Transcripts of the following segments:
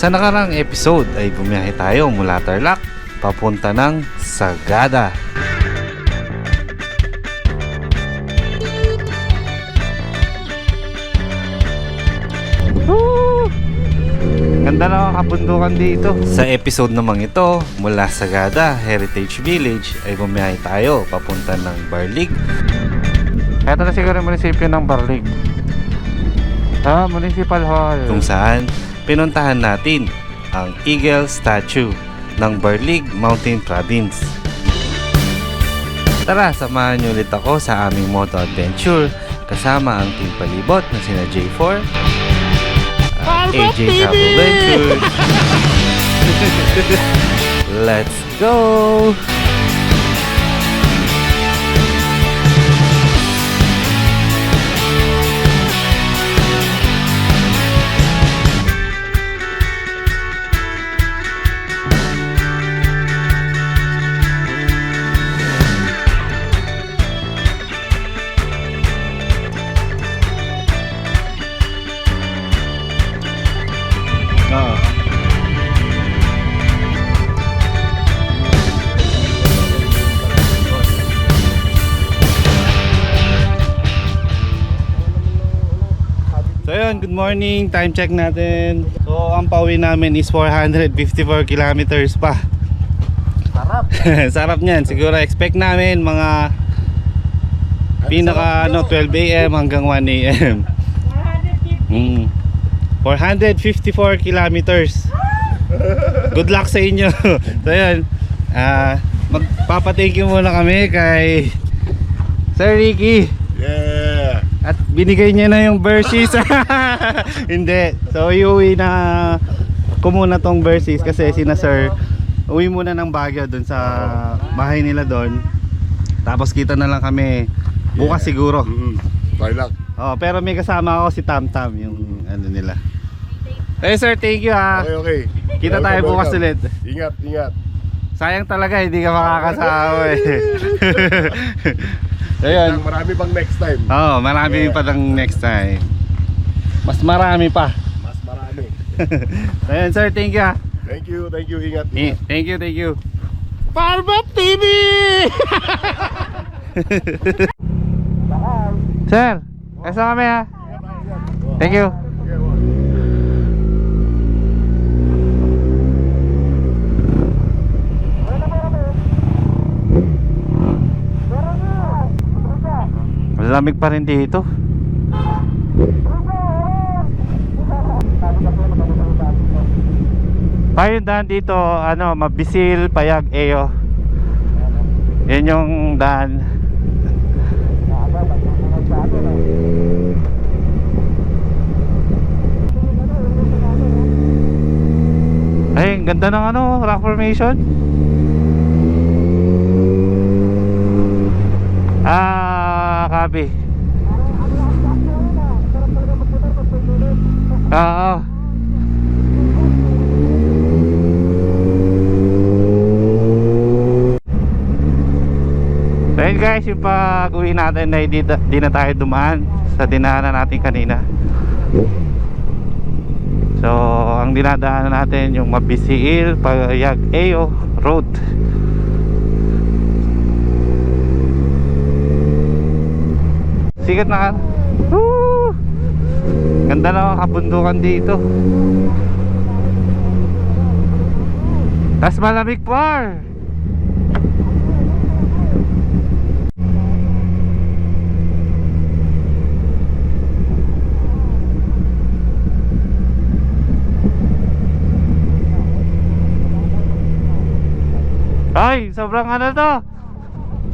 Sa nakarang episode ay bumiyahe tayo mula Tarlac papunta ng Sagada. Ganda na ang kabundukan dito. Sa episode namang ito, mula Sagada Heritage Village ay bumiyahe tayo papunta ng Barlig. Ito na siguro yung munisipyo ng Barlig. Municipal Hall. Kung saan pinuntahan natin ang Eagle Statue ng Barlig Mountain Province. Tara, samahan niyo ulit ako sa aming moto adventure kasama ang team palibot na sina J4, AJ Travel Venture. Let's go! So yun, good morning, time check natin. So ang pauwi namin is 454 kilometers pa. Sarap. Sarap niyan, siguro expect namin mga pinaka 12 AM hanggang 1 AM. 454 kilometers. Good luck sa inyo. So yun, magpapa-thank you muna kami kay Sir Ricky. Yeah. At binigay niya na yung Bersies. Hindi. So iuwi na ko muna tong Bersies kasi sina Sir uwi muna ng Baguio dun sa bahay nila doon. Tapos kita na lang kami bukas siguro. Tarlac. Oh, pero may kasama ako si Tam Tam yung ano nila. Eh sir, thank you ha. Okay. Kita tayo bukas ulit. Ingat, ingat. Sayang talaga hindi ka makakasama eh. Ayun. Marami pang next time. Oo, marami pa ng next time. Mas marami pa. Mas marami. Ayun sir, thank you ha. Thank you, ingat. Ingat. Thank you. Parbap TV! Sir, kasa kami ha. Thank you. Malamig pa rin dito. Yung daan dito, Mabisil, Payag, Eyo. Yan yung daan. Ay, ang ganda ng rock formation. Kabi. Oo. Ayun guys, yung pag-uwi natin ay di na tayo dumaan sa dinaanan natin kanina. So, ang dinadaanan natin yung Mabisiil, Payag, Eyo Road. Sikat na ka. Woo! Ganda na kabundukan dito. Tas malamig par. Ay, sobrang to.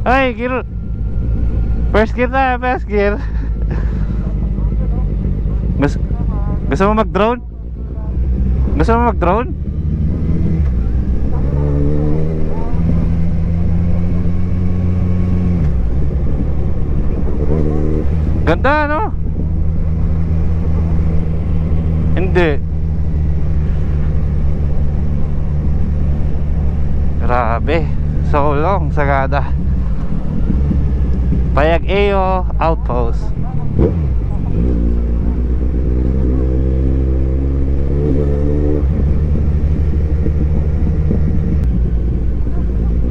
Ay, first gear na, first gear. Gusto mo mag-drone? Gusto mo mag-drone? Ganda, no? Hindi. Grabe. So long, Sagada. Payag Eyo Outpost.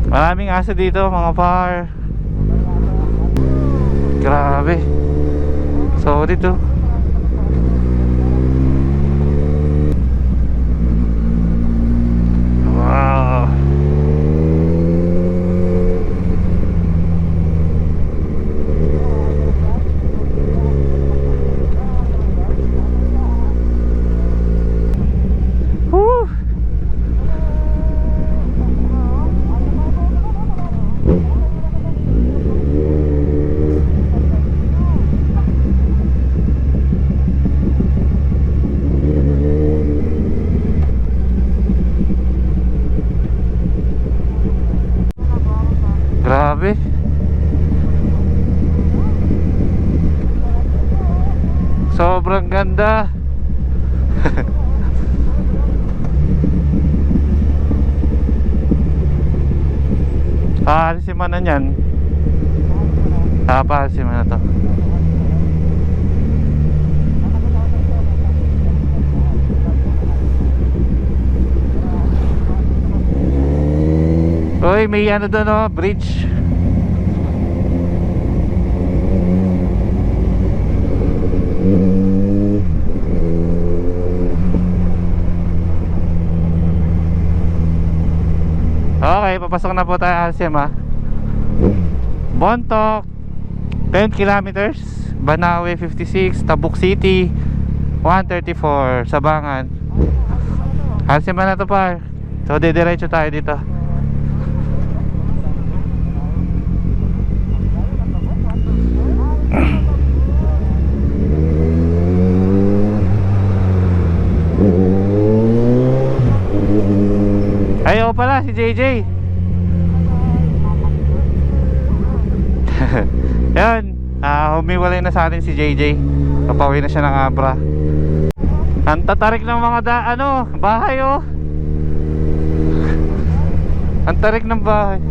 Maraming aso dito mga par. Grabe. So dito. Wow. Woo. Grabe. Sobrang ganda. Paalisin mo na yan. Paalisin mo na to. Uy, may ano doon oh, bridge. Okay, papasok na po tayo RCM ha. Bontoc 10 kilometers, Banawe 56, Tabuk City 134, Sabangan. RCM na to par. So didiretso tayo dito. Ayaw pala si JJ. Yan, humiwalay na sa atin si JJ. Kapawin na siya ng Abra. Ang tatarik ng mga bahay oh. Ang tarik ng bahay.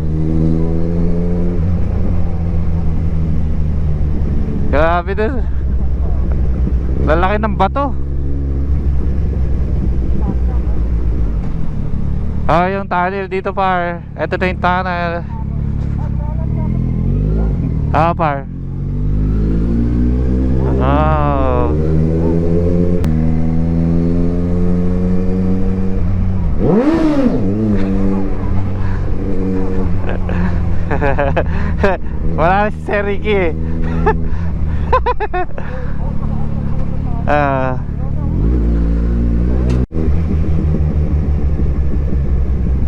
Grabe din. Lalaki ng bato. Yung tunnel dito par. Ito na yung tunnel. Par. Oh. Wala si Sir Ricky eh.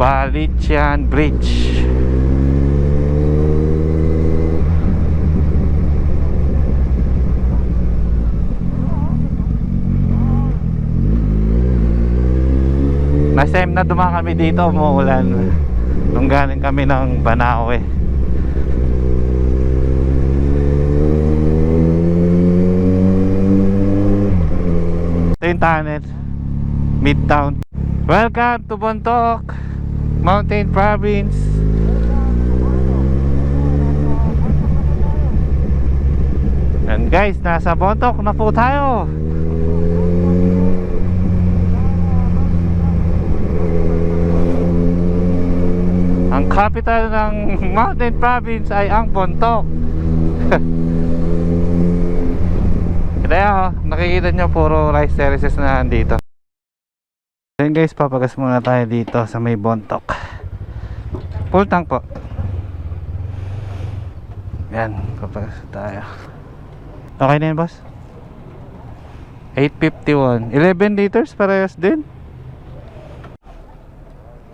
Balitian Bridge. Last time na dumaan kami dito, umuulan nung galing kami ng Banawe. Ito yung tunnel, Midtown. Welcome to Bontoc Mountain Province. And guys, nasa Bontoc na po tayo. Ang capital ng Mountain Province ay ang Bontoc. Kaya nakikita nyo puro rice terraces na nandito. Then guys, papagas muna tayo dito sa may Bontoc. Full tank po. Yan, papagas tayo. Okay na yun boss? 851 11 liters parehas din.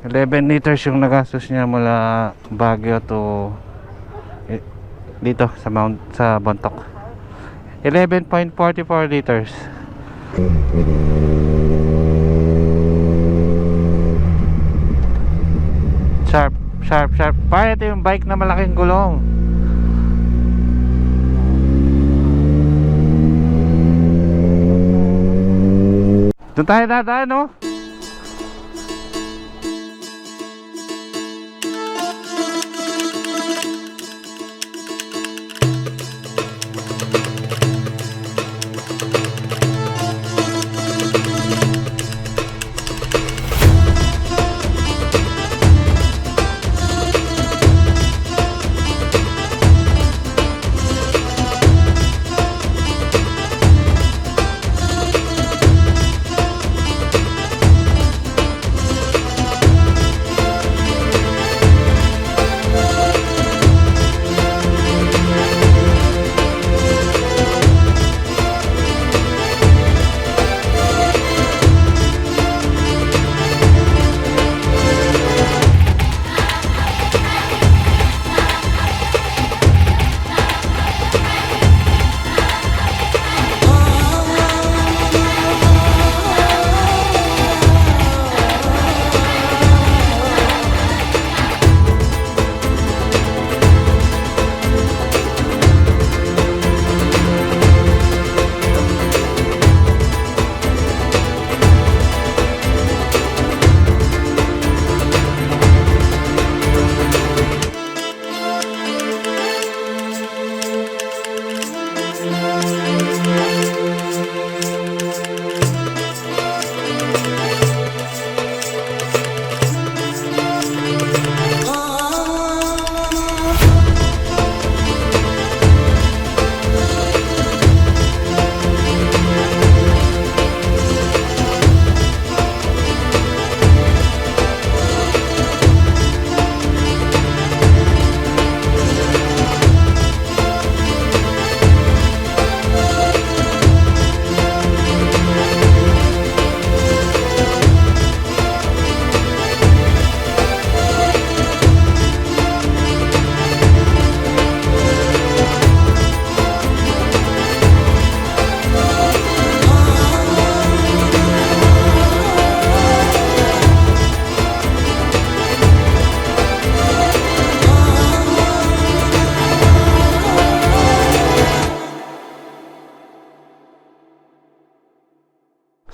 11 liters yung nagastos niya mula Baguio to dito sa Bontoc. 11.44 liters. Sharp. Pa, ito yung bike na malaking gulong. Doon tayo dadaan, no?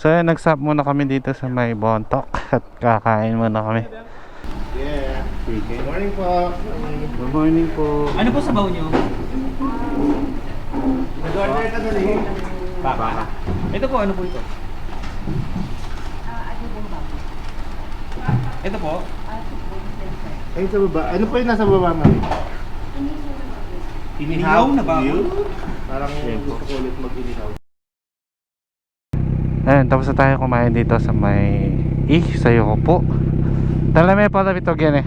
So yun, nag-stop muna kami dito sa may Bontok at kakain muna kami. Yeah. Good morning po. Good morning po. Ano po sabaw nyo? Nag-order ka na rin. Baka. Ito po, ano po ito? Ito po? Ay, sa baba. Ano po yung nasa baba nga? Inihaw na ba? Parang gusto ko ulit mag-inihaw. Ayun, tapos na tayo kumain dito sa may sayo ko po. Dala may pala ito gyan eh.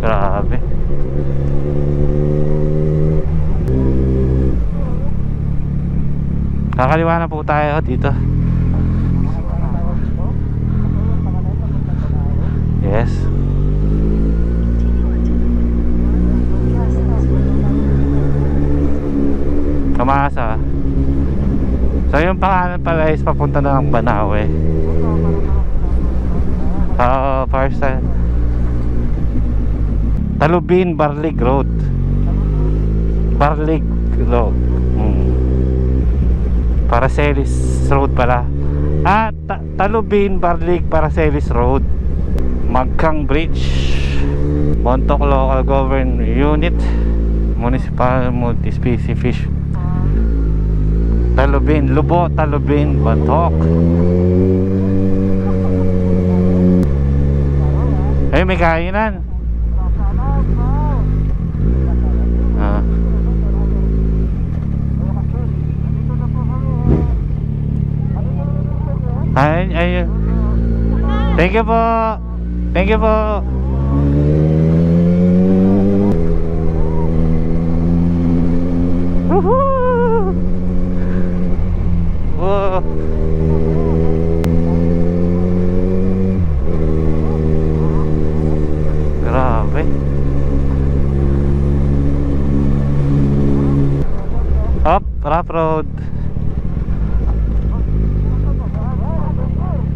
Grabe. Kakaliwa na po tayo dito. Yes. Kamasa. So yung pangalan pala is papunta na ng Banawe. First time Talubin Barlig Road. Barlig Road. Paracelis Road pala. Talubin Barlig Paracelis Road. Magkang Bridge. Bontok Local Government Unit. Municipal Multi-Species Fish. Talubin, Lubo, Talubin, Bontok. Ay, may kainan. Ay. Thank you po. Thank you po. Woohoo! Whoa. Grabe. Up, rough road.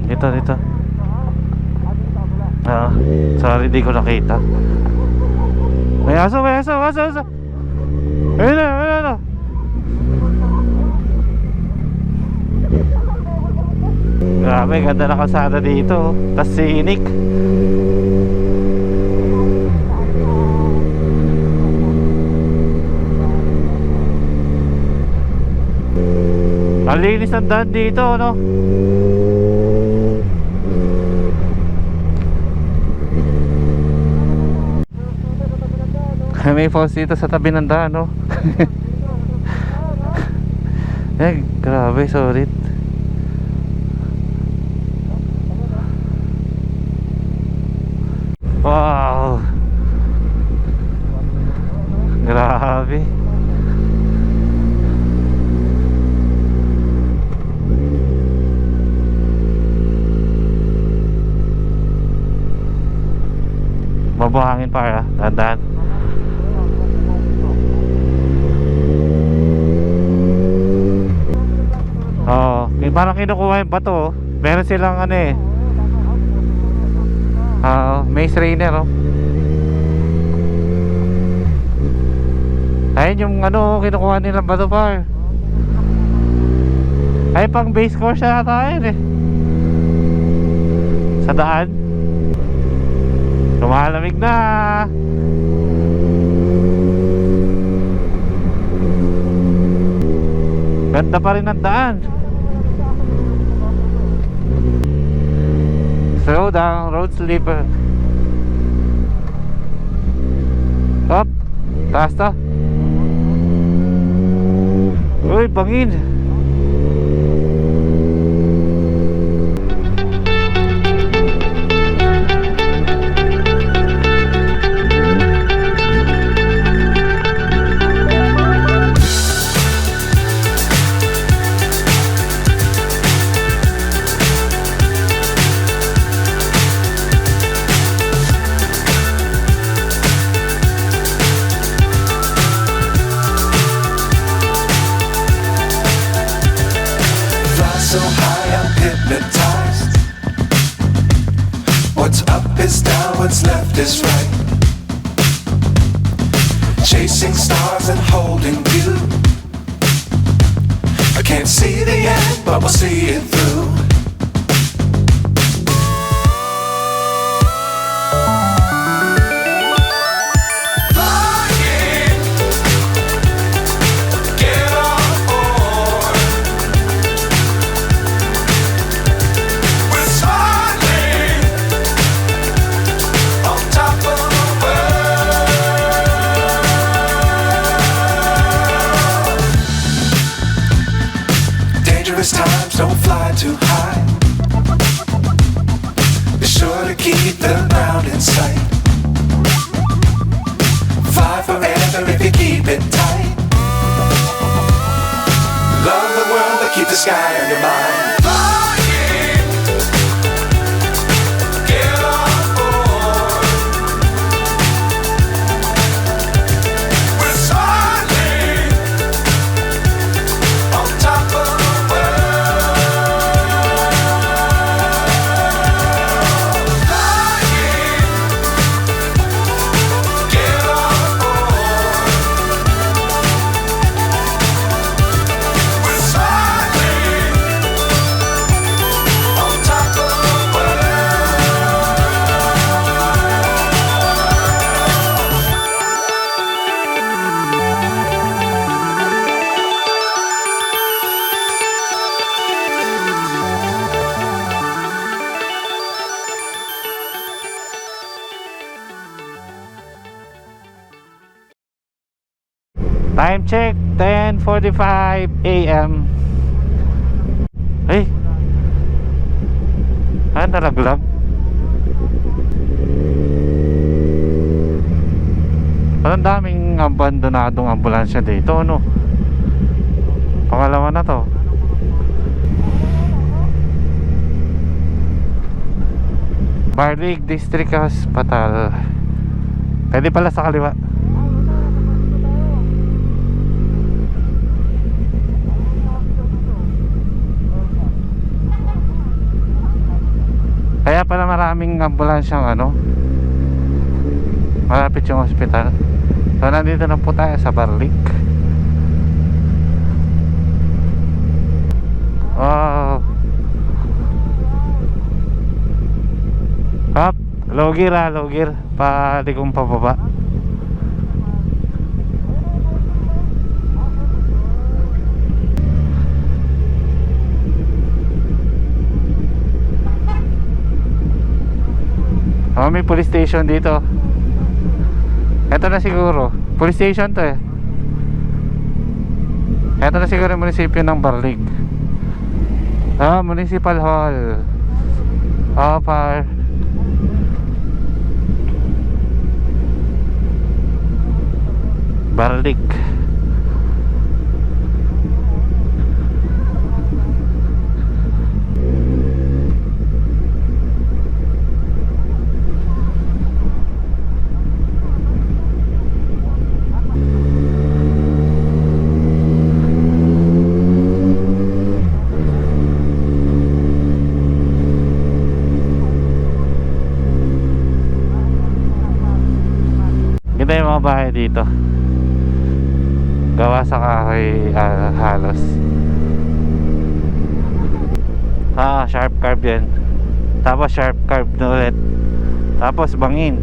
Dito. Sorry, di ko nakita. May aso. Ayun na. Grabe, ganda na kalsada dito. Tas sinik. Ang linis ng daan dito, no? May falls dito sa tabi ng daan, no? Grabe, sorry. Wow! Grabe. Mabuhangin pa, dahan-dahan. Parang kinukuha yung bato, oh. Meron silang ano eh. Maze trainer, oh. Ayun yung ano, kinukuha nilang bato pa. Ay, pang base course na tayo eh. Sa daan. Lumalamig na. Ganda pa rin ang daan. Slow down, road slipper. Up, taas to. Uy, bangin. So high I'm hypnotized. What's up is down, what's left is right. chasing stars and holding you. I can't see the end, but we'll see it through. Flying, get on board. We're smiling on top of the world. Dangerous times, don't fly too high. Be sure to keep the ground in sight. Fly forever if you keep it tight. Love the world, but keep the sky on your mind. Flying, get on board. We're smiling on top of the world. Flying, get on board. We're smiling on top of the Time check, 10:45 AM. Ay! Nalaglag. Parang daming abandonadong ambulansya dito, ano? Pangalawa na to. Barlig District Hospital. Pwede pala sa kaliwa. Kaya pala maraming ambulansyang ano, malapit yung ospital. So nandito na po tayo sa Barlig. Wow. Up, low gear low gear. Palikong pababa. Oh, may police station dito. Ito na siguro. Police station to eh. Ito na siguro yung munisipyo ng Barlig. Ah, Municipal Hall. Oh, par. Barlig. Ganda yung mga bahay dito. Gawa sa kahoy halos. Sharp curve yan. Tapos sharp curve na ulit. Tapos bangin.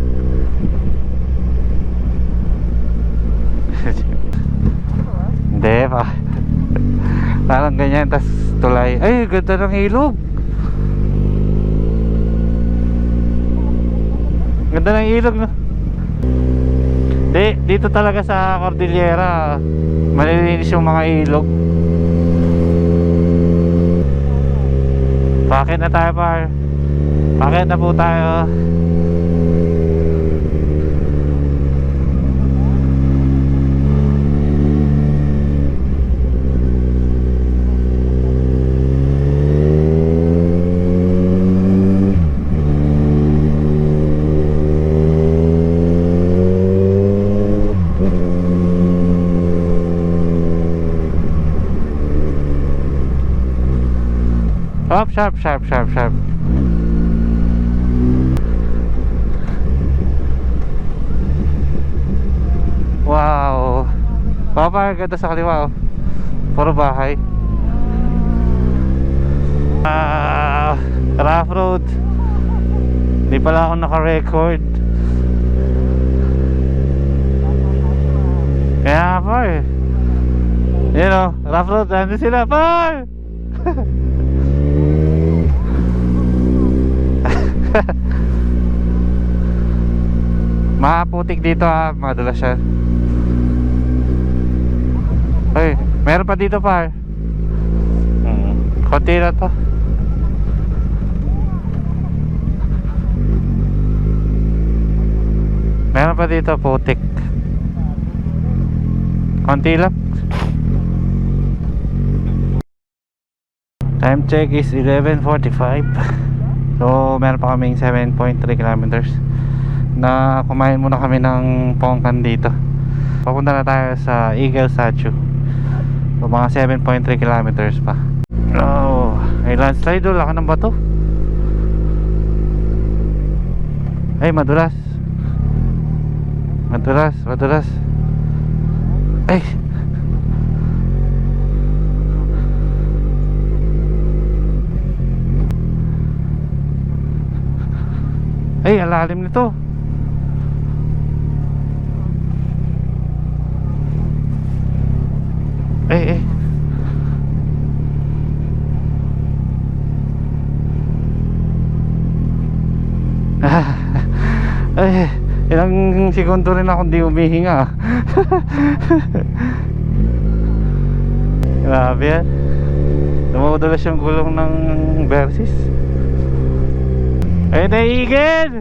Hindi pa. Parang ganyan. Tapos tulay. Ay, ganda ng ilog. Ganda ng ilog, no? Dito talaga sa Cordillera malilinis yung mga ilog. Bakit na tayo, par? Bakit na po tayo? Up, sharp, sharp, sharp, sharp. Wow. Oh, pa, ganda sa kaliwa, oh. Puro bahay. Rough road. Hindi pala ako naka-record. Kaya pa eh. Yun o, rough road. Nandun sila pa. Makaputik dito ha. Madulas siya. Ay, meron pa dito pa. Konti na to. Meron pa dito putik. Konti lang. Time check is 11:45. So meron pa kaming 7.3 kilometers na kumain muna kami ng pongkan dito. Papunta na tayo sa Eagle Statue. So mga 7.3 kilometers pa. Oh, ay landslide doon. Laki ng bato. Ay madulas. Madulas. Ay. Ay, alalim nito. Ay. Ay, ilang segundo rin ako hindi humihinga. Grabe yan. Dumudulas yung gulong ng Versys. Ayun na, Eagle!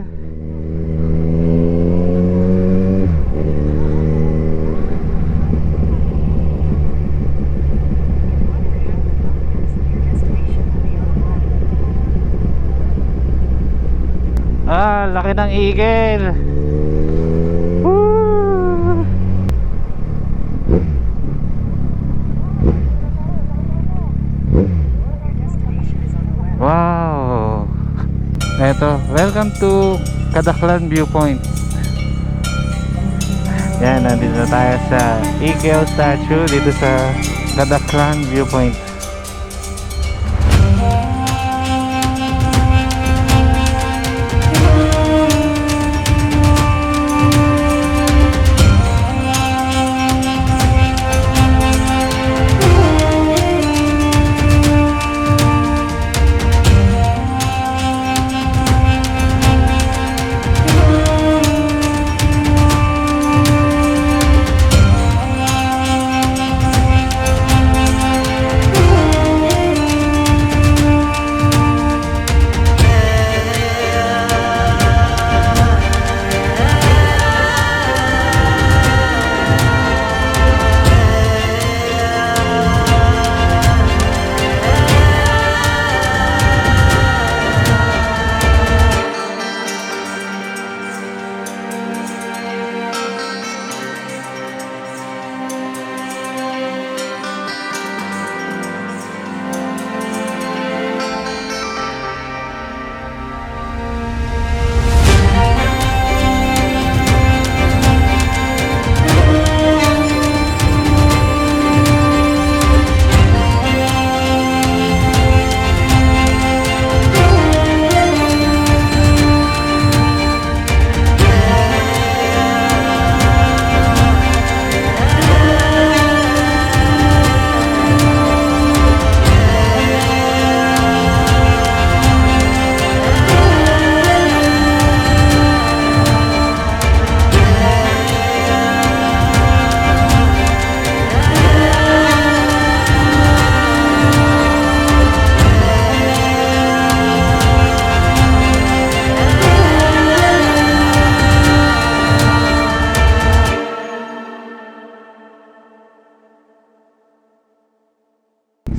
Ah, laki ng Eagle. Woo! Wow. Eto, welcome to Kadaklan Viewpoint. Yan, nandito na tayo sa Eagle Statue dito sa Kadaklan Viewpoint.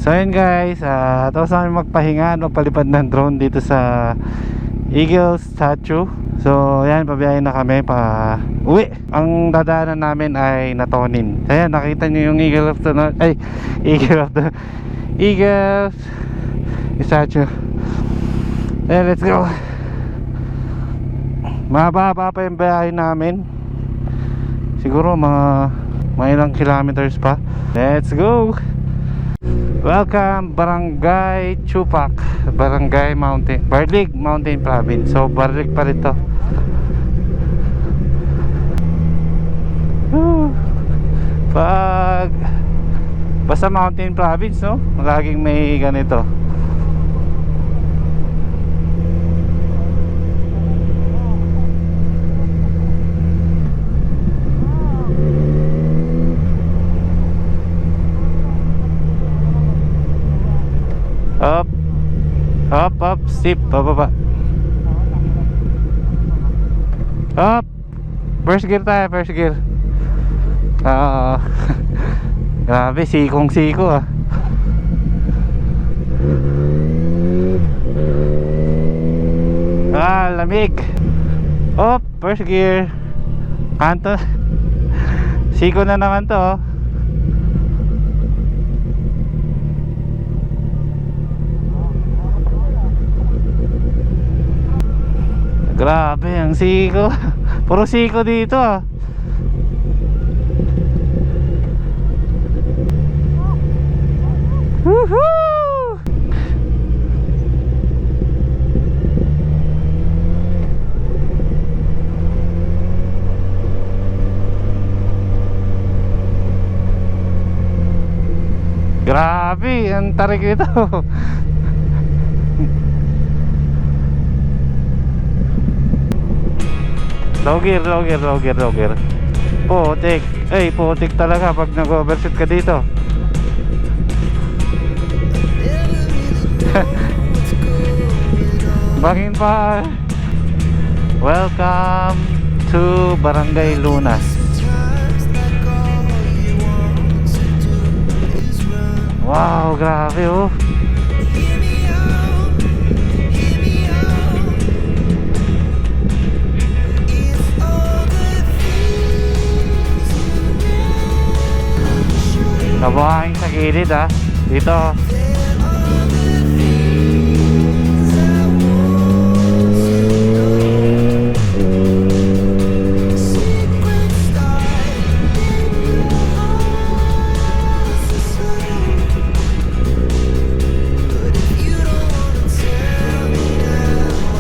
So yun guys, tapos namin magpahinga, magpalipad ng drone dito sa Eagle Statue. So yan, pabiyahin na kami pa uwi. Ang dadaanan namin ay Natonin. Ayan, nakita nyo yung Eagle of the Eagle Statue. Ayan, let's go. Mahaba pa yung biyahe namin. Siguro mga May ilang kilometers pa. Let's go! Welcome Barangay Chupak, Barangay Mountain, Barlig Mountain Province. So Barlig pa rin to. Pag basta Mountain Province, no? Laging may ganito. Up, up, steep, pababa. Up. First gear tayo, first gear. Grabe, sikong siko ah. Lamig. Up, first gear. Kanto. Siko na naman to, oh. Grabe ang siko. Puro siko dito ah. Woohoo! Grabe ang tarik nito. Low gear. Putik. Putik talaga pag nag-overshoot ka dito. Bangin pa. Welcome to Barangay Lunas. Wow, grabe oh. Nabuhangin sa gilid ah. Dito.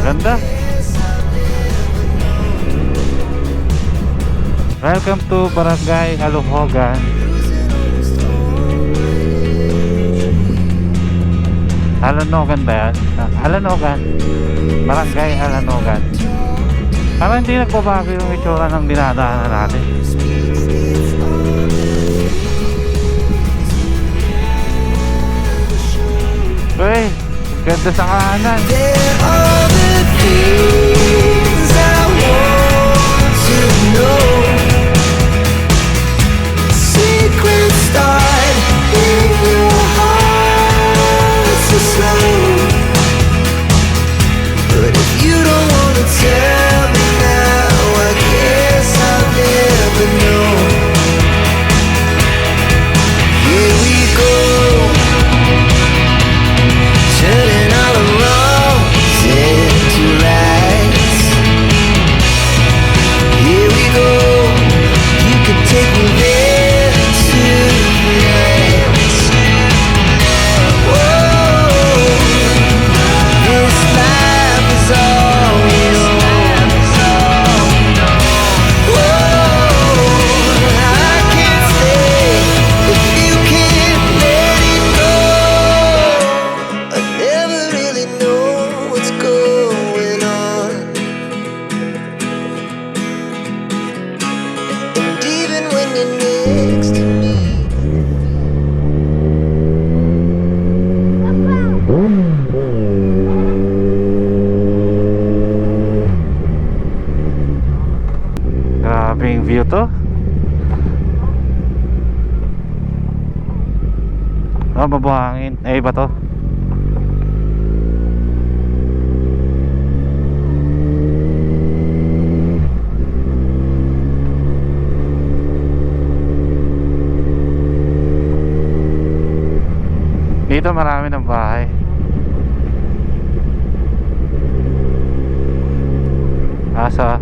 Ganda. Welcome to Barangay Aluhogan. Alanogan ba yan? Alanogan. Barangay Alanogan. Parang hindi nagbabago yung itsura ng dinadaanan natin. Uy, ganda sa kanan. There are the things I want to know. Secrets start in your heart so slow. But if you don't wanna tell me now, I guess I'll never know. Here we go, turning all the wrongs into rights. Here we go, you can take me there tonight. Whoa, this life is all we know. Whoa, I can't stay if you can't let it go. I never really know what's going on, and even when you're next to me. Grabing view to. Mabuhangin. Iba to. Dito marami ng bahay. Asa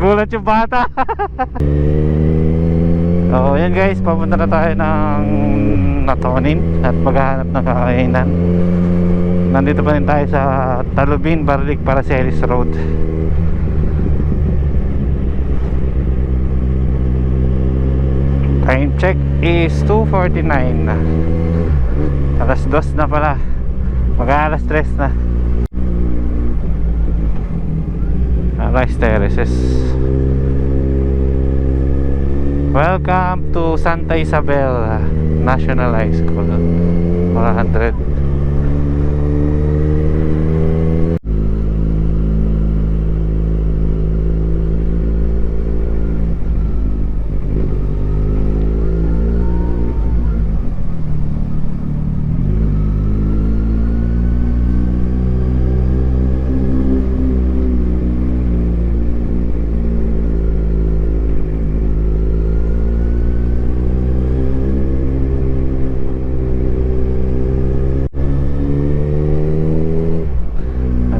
Nagulat yung bata. So yan guys, papunta na tayo ng Natonin at maghahanap ng kakainan. Nandito pa rin tayo sa Talubin, Barlig, Paracelis Road. Time check is 2:49. Alas 2 na pala. Mag-alas 3 na. Rice Terraces. Welcome to Santa Isabel National High School 100.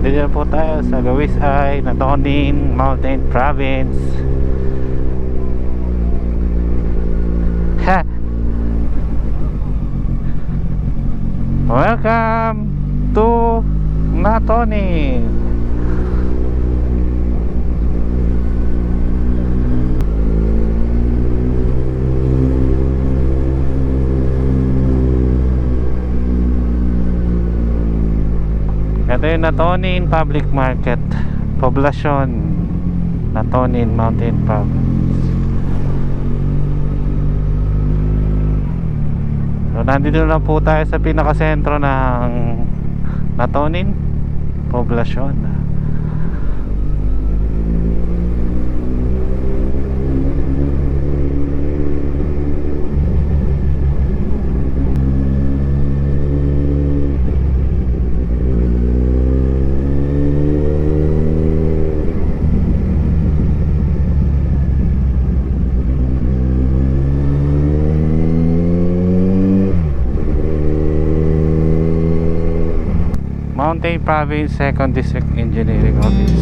Nandito po tayo sa Gawis ay Natonin Mountain Province. Ha! Welcome to Natonin. Ito yung Natonin Public Market, Poblasyon Natonin Mountain Province. So nandito na po tayo sa pinakasentro ng Natonin, Poblasyon. Mountain Province 2nd District Engineering Office.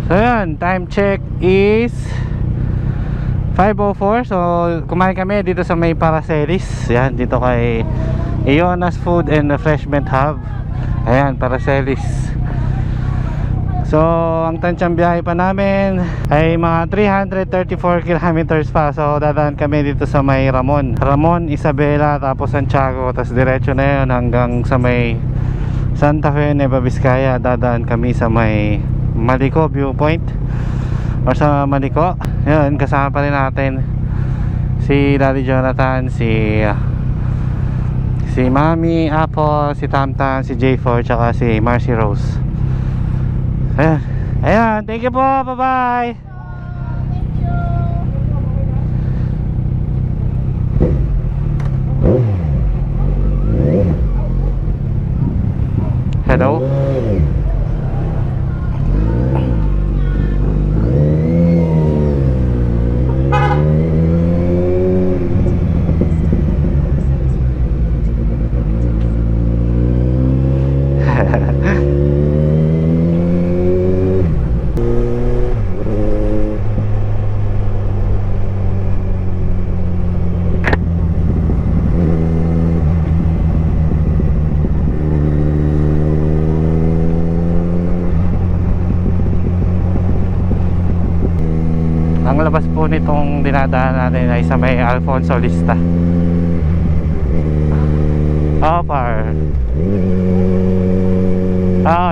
So yan, time check is 5:04. So kumain kami dito sa may Paracelis. Yan, dito kay Ionas Food and Refreshment Hub. Ayan, Paracelis. So ang tansyang biyahe pa namin ay mga 334 kilometers pa. So dadaan kami dito sa may Ramon, Isabela, tapos Santiago, tapos diretso na yun hanggang sa may Santa Fe, Nueva Vizcaya. Dadaan kami sa may Malico Viewpoint or sa Malico. Yun, kasama pa rin natin si Daddy Jonathan, si Mami Apple, si Tamtam, si J4, tsaka si Marcy Rose. Ayan, ayan, thank you po, bye bye. Hello. itong dinadaan natin ay sa may Alfonso Lista. Par.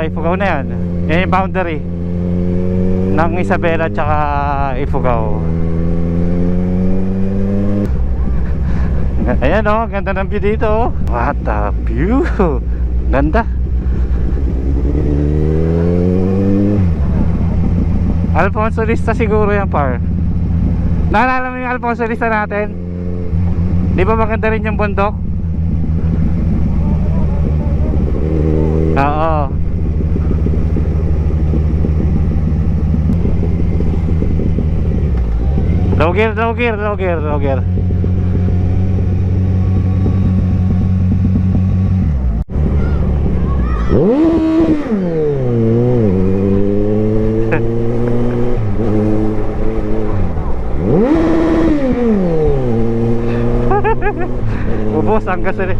Ifugao na yan. Yan yung boundary ng Isabela tsaka Ifugao. Ayan o, ganda ng view dito. What a view. Ganda. Alfonso Lista siguro yan, par. Naalala mo yung Alfonso Lista natin? Di ba maganda rin yung bundok? Oo. Low gear. Ubos ang gasolina.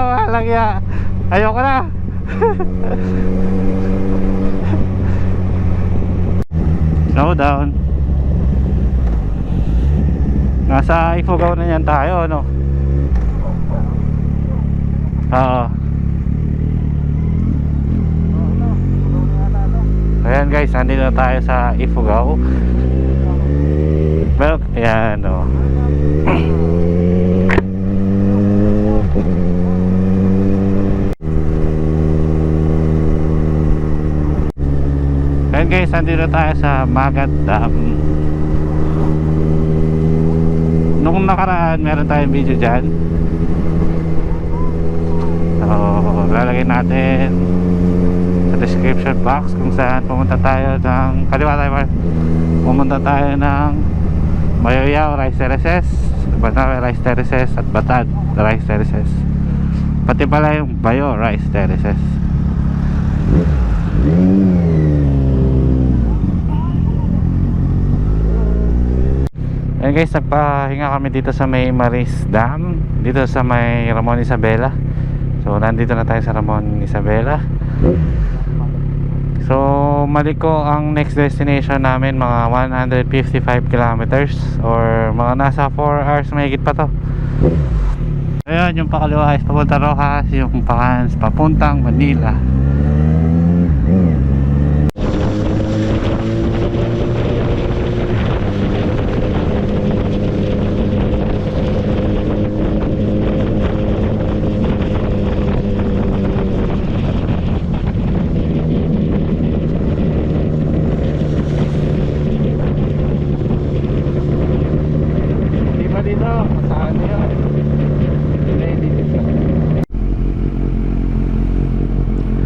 Walang ya. Ayoko na. Slow down. Nasa Ifugao na yan tayo, no? Oo. Ayan guys, nandito na tayo sa Ifugao. Well, ayan, no? Ayan guys, nandito tayo sa Magat Dam. Nung nakaraan, meron tayong video dyan. So, lalagay natin sa description box kung saan pumunta tayo ng kaliwa tayo, pumunta tayo ng Mayoyaw Rice Terraces, Banawe Rice Terraces at Batad Rice Terraces, pati pala yung Bayo Rice Terraces. Ayan guys, nagpahinga kami dito sa may Maris Dam, dito sa may Ramon Isabela. So nandito na tayo sa Ramon Isabela. So Maliko ang next destination namin, mga 155 kilometers or mga nasa 4 hours mahigit pa to. Ayan, yung pakaliwa is papunta Rojas, yung pakans papuntang Manila.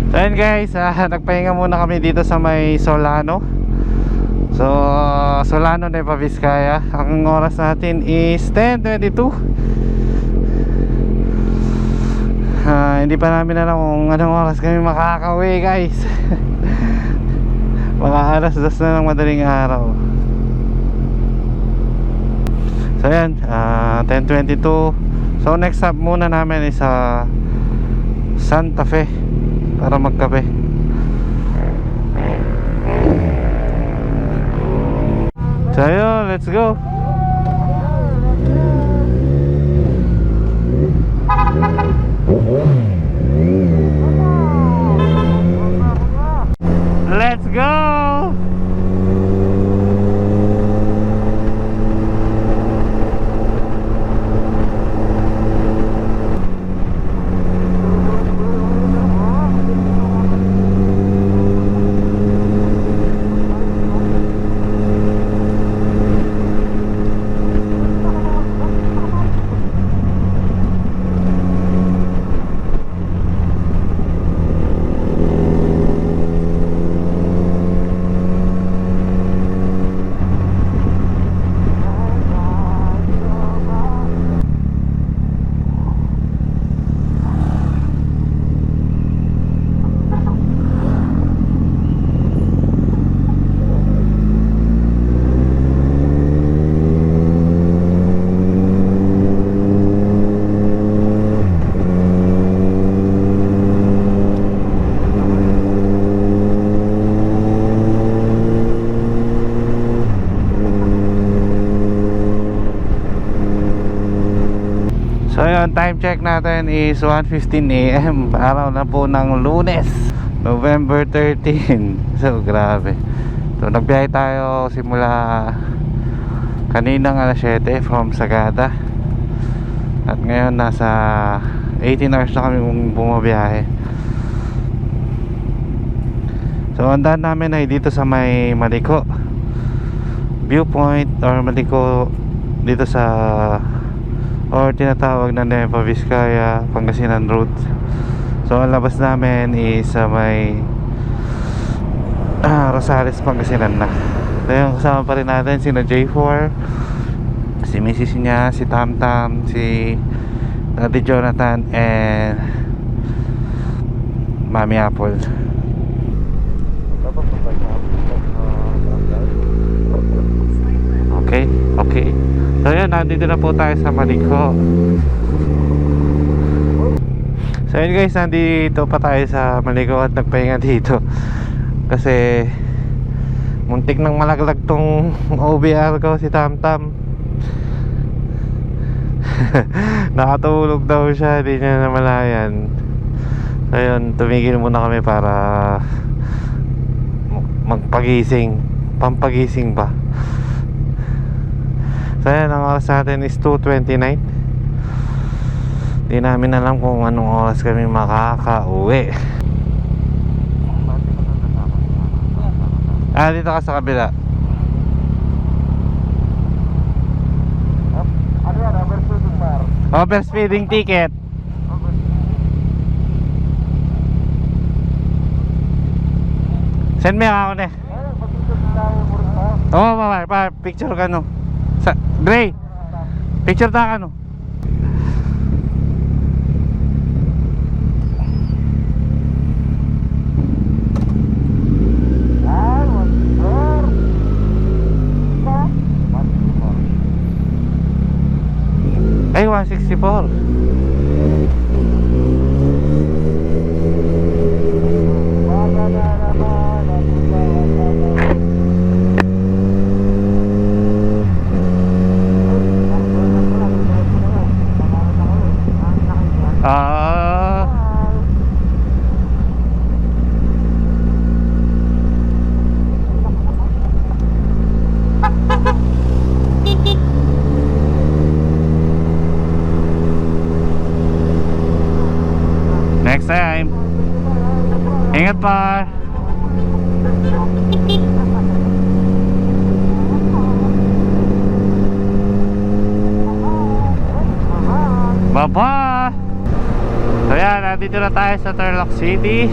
So ayun guys, nagpahinga muna kami dito sa may Solano. So Solano, Nueva Vizcaya. Ang oras natin is 10:22. Hindi pa namin alam kung anong oras kami makakauwi guys. Mga alas 2 na ng madaling araw. So ayan, 10:22. So next stop muna namin is sa Santa Fe para magkape. So ayun, let's go. Let's go. So yun, time check natin is 1:15 AM. Araw na po ng Lunes, November 13. So grabe. So nagbiyahe tayo simula kaninang alas 7 from Sagada. At ngayon nasa 18 hours na kami bumabiyahe. So ang daan namin ay dito sa may Maliko Viewpoint or Maliko, dito sa or tinatawag na Nueva Vizcaya, Pangasinan Road. So ang labas namin is sa may Rosales, Pangasinan na. So yung kasama pa rin natin sina J4, si Mrs. niya, si Tamtam, si Daddy Jonathan, and Mami Apple. Okay. So yun, nandito na po tayo sa Maliko. So yun guys, nandito pa tayo sa Maliko at nagpahinga dito kasi muntik nang malaglag tong OBR ko, si Tamtam. Nakatulog daw siya, hindi niya namalayan. So yun, tumigil muna kami para magpagising, pampagising ba. So yan, ang oras natin is 2:29. Di namin alam kung anong oras kami makaka-uwi. Dito ka sa kabila. Ano yan? Overspeeding bar. Overspeeding ticket. Send me ako na. Oo, mama, picture ka no. Sa Dre. Picture ta ka no. Ay, 164. Next time. Ingat pa. Bye-bye. So yan, nandito na tayo sa Tarlac City.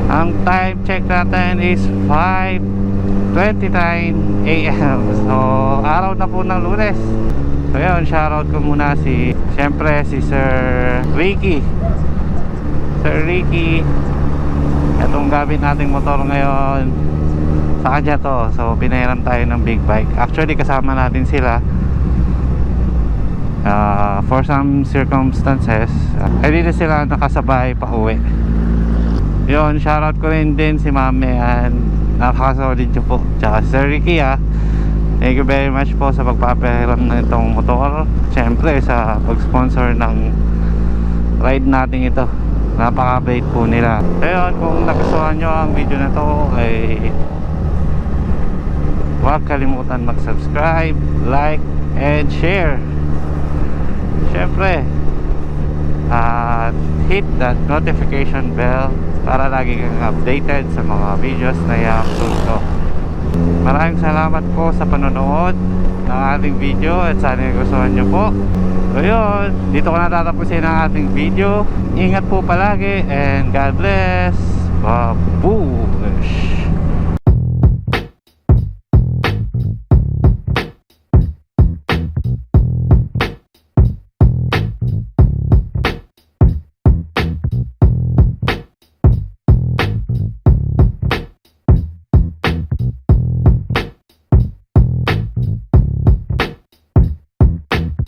Ang time check natin is 5:29 AM. So araw na po ng Lunes. So yun, shoutout ko muna siyempre si Sir Ricky. Sir Ricky, itong gamit nating motor ngayon, sa kanya to. So pinahiram tayo ng big bike. Actually kasama natin sila for some circumstances. Hindi na sila nakasabay pa uwi. Yun, shoutout ko rin din si Mami, and nakakasolid nyo po. Tsaka Sir Ricky, thank you very much po sa pagpapahiram ng itong motor. Siyempre sa pag-sponsor ng ride natin ito. Napaka-bait po nila. Ayun, kung nagustuhan nyo ang video na to, ay huwag kalimutan mag-subscribe, like, and share. Siyempre, hit that notification bell para lagi kang updated sa mga videos na i-upload ko. Maraming salamat po sa panonood ng ating video at sana gustuhan nyo po. So yun, dito ko natatapusin ang ating video. Ingat po palagi and God bless. Babush!